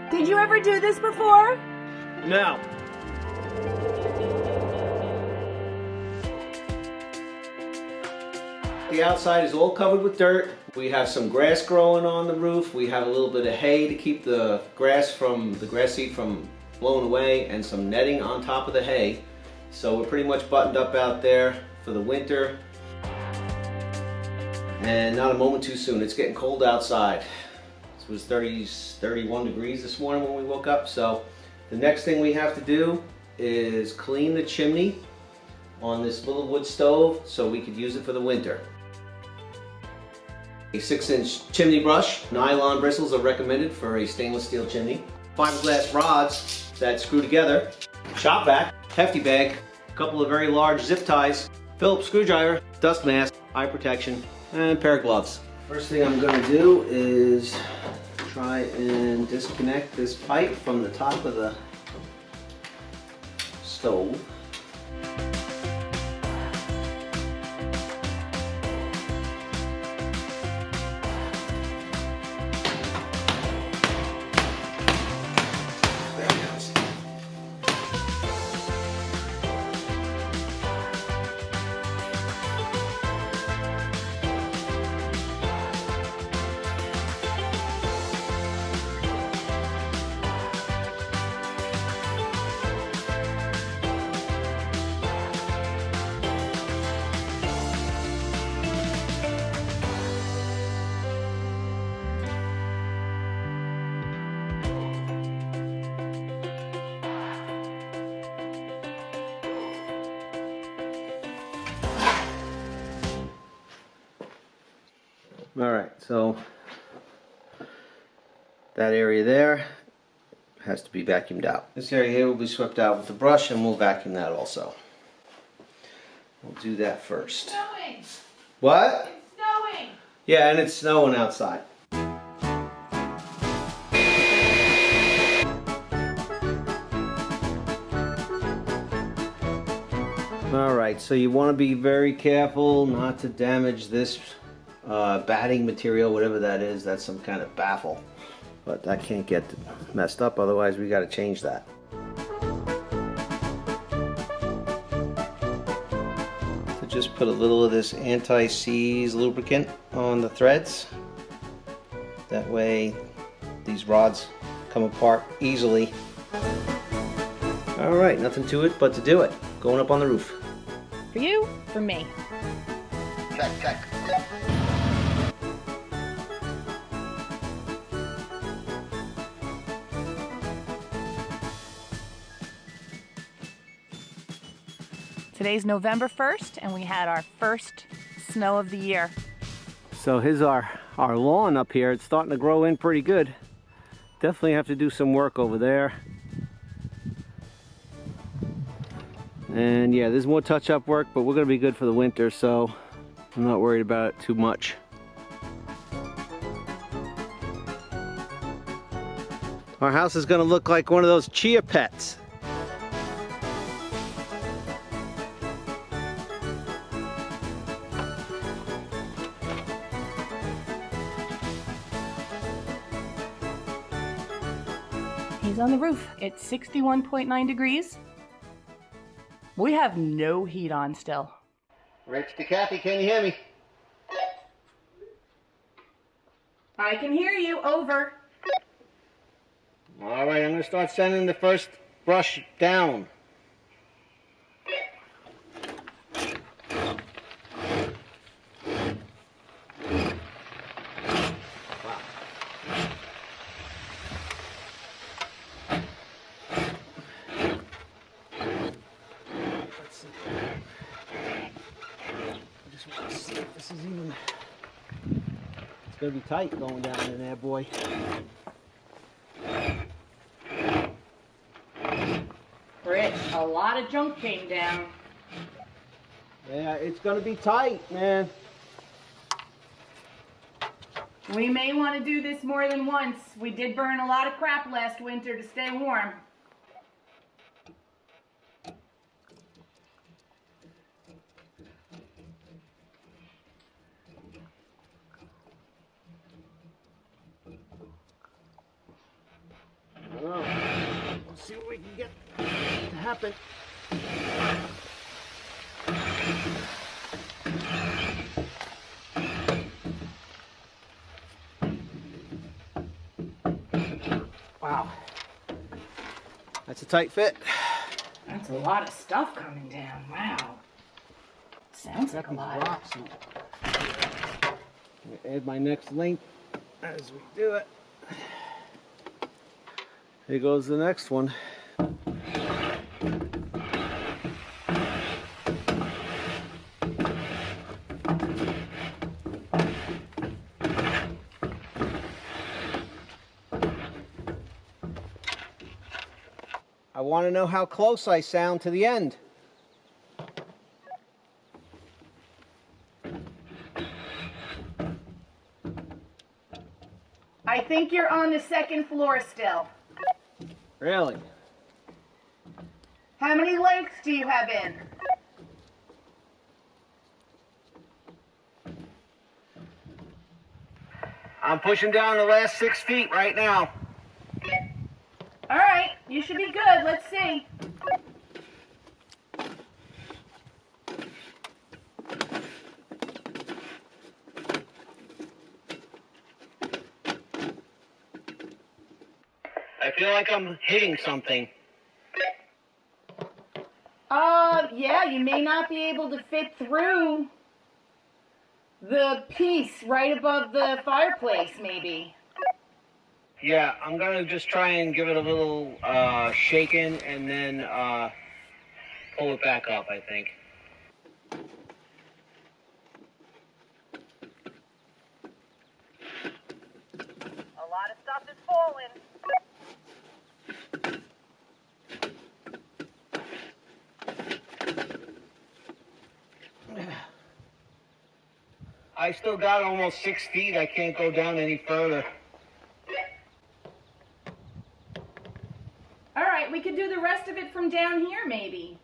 Did you ever do this before? No. The outside is all covered with dirt. We have some grass growing on the roof. We have a little bit of hay to keep the grass seed from blowing away, and some netting on top of the hay. So we're pretty much buttoned up out there for the winter. And not a moment too soon. It's getting cold outside. It was 31 degrees this morning when we woke up. So the next thing we have to do is clean the chimney on this little wood stove so we could use it for the winter. A 6-inch chimney brush. Nylon bristles are recommended for a stainless steel chimney. Fiberglass rods that screw together. Shop vac, hefty bag, a couple of very large zip ties, Phillips screwdriver, dust mask, eye protection, and a pair of gloves. First thing I'm going to do is try and disconnect this pipe from the top of the stove. Alright, so that area there has to be vacuumed out. This area here will be swept out with the brush, and we'll vacuum that also. We'll do that first. It's snowing. What? It's snowing. Yeah, and it's snowing outside. Alright, so you want to be very careful not to damage this batting material, whatever that is. That's some kind of baffle, but that can't get messed up, otherwise we got to change that. So just put a little of this anti-seize lubricant on the threads. That way these rods come apart easily. Alright, nothing to it but to do it. Going up on the roof. For you, for me. Check, check. Today's November 1st, and we had our first snow of the year. So here's our lawn up here. It's starting to grow in pretty good. Definitely have to do some work over there. And yeah, there's more touch-up work, but we're gonna be good for the winter, so I'm not worried about it too much. Our house is gonna look like one of those chia pets. He's on the roof. It's 61.9 degrees. We have no heat on still. Rich Kathie, can you hear me? I can hear you. Over. All right, I'm gonna start sending the first brush down. It's gonna be tight going down in there, boy. Rich, a lot of junk came down. Yeah, it's gonna be tight, man. We may want to do this more than once. We did burn a lot of crap last winter to stay warm. get it to happen. Wow. That's a tight fit. That's a lot of stuff coming down. Wow. Sounds like a lot. Add my next link as we do it. Here goes the next one. I want to know how close I sound to the end. I think you're on the second floor still. Really? How many lengths do you have in? I'm pushing down the last 6 feet right now. All right, you should be good. Let's see. I feel like I'm hitting something. Yeah, you may not be able to fit through the piece right above the fireplace, maybe. Yeah, I'm gonna just try and give it a little shaking and then pull it back up, I think. A lot of stuff is falling. I still got almost 6 feet. I can't go down any further. All right, we could do the rest of it from down here, maybe.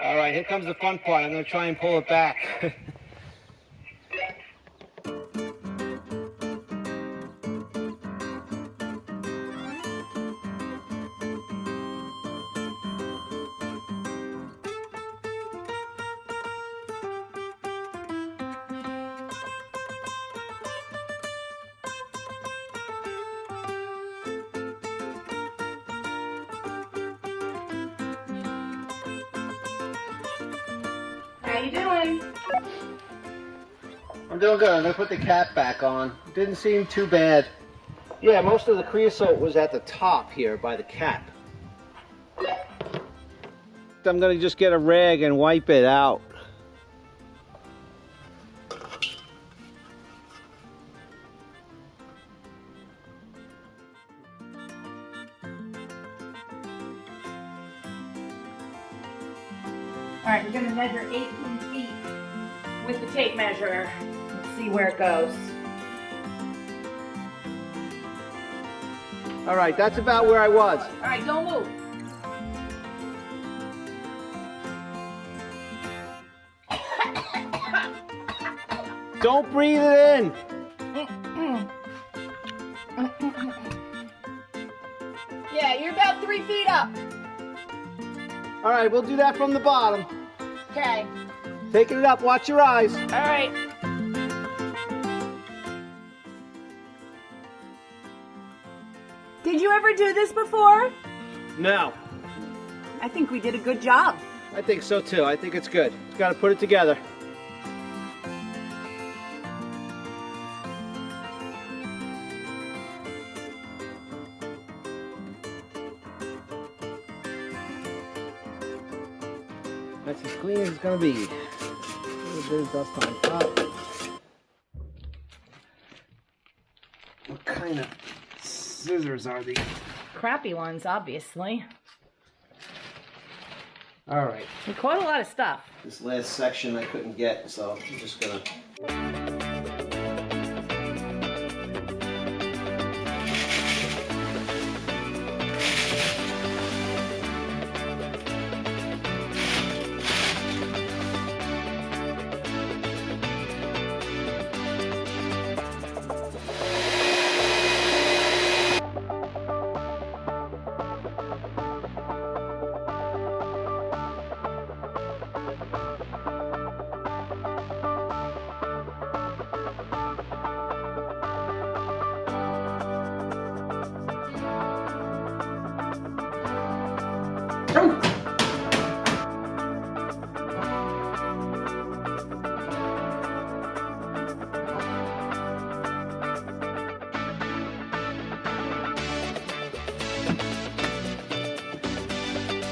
All right, here comes the fun part. I'm gonna try and pull it back. How you doing? I'm doing good. I'm gonna put the cap back on. Didn't seem too bad. Yeah, most of the creosote was at the top here by the cap. I'm gonna just get a rag and wipe it out. All right, we're gonna measure 18 feet with the tape measure. Let's see where it goes. All right, that's about where I was. All right, don't move. Don't breathe it in. Yeah, you're about 3 feet up. All right, we'll do that from the bottom. Okay. Taking it up, watch your eyes. All right. Did you ever do this before? No, I think we did a good job. I think so too. I think it's good. Just gotta put it together. That's as clean as it's gonna be. A little bit of dust on top. What kind of scissors are these? Crappy ones, obviously. All right. We caught a lot of stuff. This last section I couldn't get, so I'm just gonna...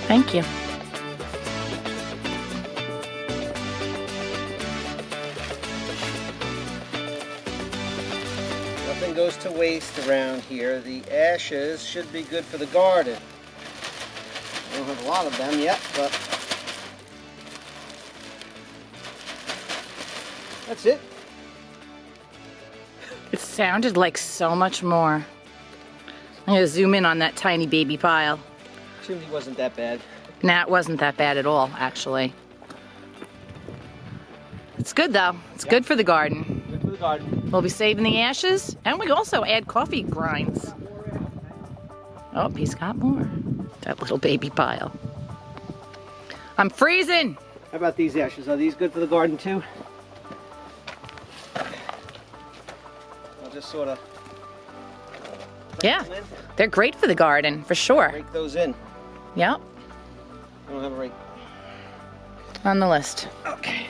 Thank you. Nothing goes to waste around here. The ashes should be good for the garden. I don't have a lot of them yet, but that's it. It sounded like so much more. I'm gonna zoom in on that tiny baby pile. Chimney wasn't that bad. Nah, it wasn't that bad at all, actually. It's good though. It's good for the garden. Good for the garden. We'll be saving the ashes, and we also add coffee grinds. Oh, he's got more. That little baby pile. I'm freezing. How about these ashes? Are these good for the garden too? I'll just sort of. Yeah, they're great for the garden, for sure. Rake those in. Yep, I don't have a rake. on the list. Okay.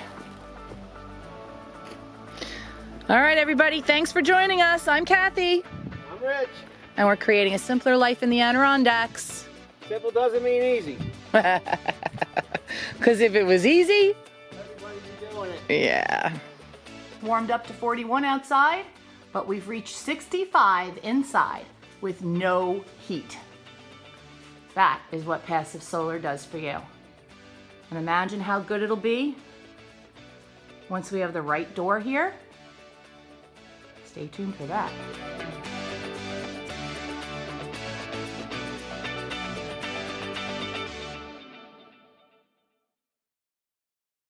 All right, everybody, thanks for joining us. I'm Kathy, I'm Rich. and we're creating a simpler life in the Adirondacks. Simple doesn't mean easy. Because if it was easy, Everybody's doing it. yeah. Warmed up to 41 outside, but we've reached 65 inside with no heat. That is what passive solar does for you. And imagine how good it'll be once we have the right door here. Stay tuned for that.